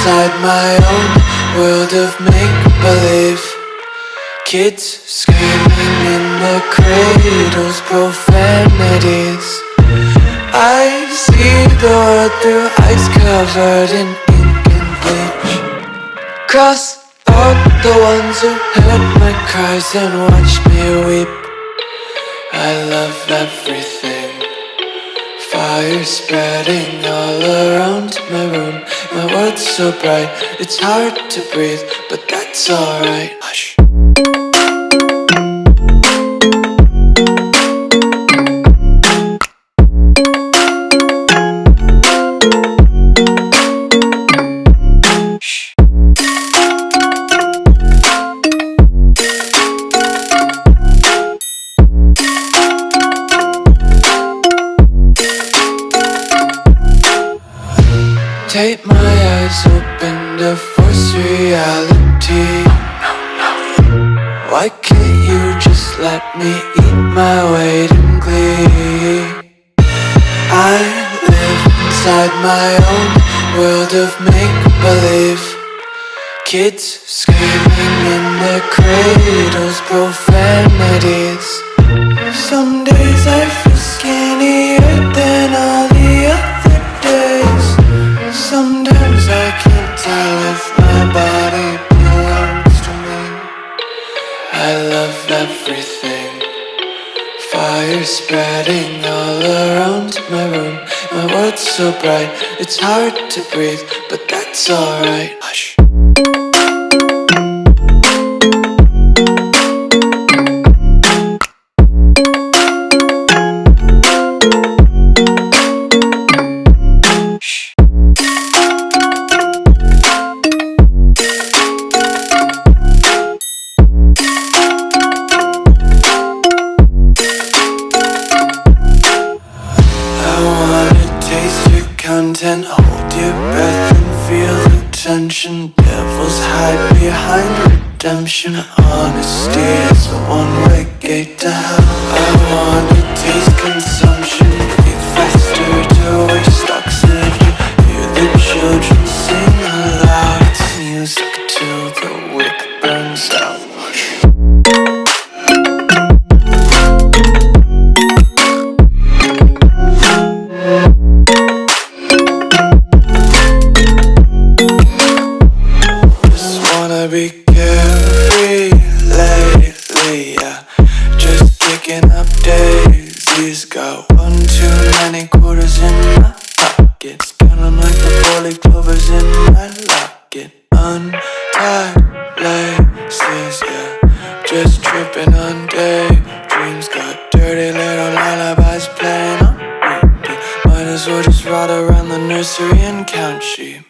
inside my own world of make-believe. Kids screaming in the cradles, profanities. I see the world through ice covered in ink and bleach. Cross out the ones who heard my cries and watched me weep. I love everything. Fire spreading all around my room. My world's so bright, it's hard to breathe, but that's alright. Hush. Tape my eyes open to force reality. Why can't you just let me eat my weight in glee? I live inside my own world of make-believe. Kids screaming in their cradles, profanities. Some days I feel skinnier than all the other days. Sometimes I can't tell if my body belongs to me. I love everything. Fire spreading all around my room. My world's so bright, it's hard to breathe, but that's alright. Hush. Content, hold your breath and feel the tension. Devils hide behind redemption. Honesty is a one-way gate to hell. I wanna taste consumption, breathe faster to waste oxygen. Hear the children sing aloud. It's music till the wick burns out. Be carefree lately, yeah. Just kicking up daisies. Got one too many quarters in my pockets. Count 'em like the four-leaf clovers in my locket. Untied laces, yeah. Just tripping on daydreams. Got dirty little lullabies playing on repeat. Might as well just ride around the nursery and count sheep.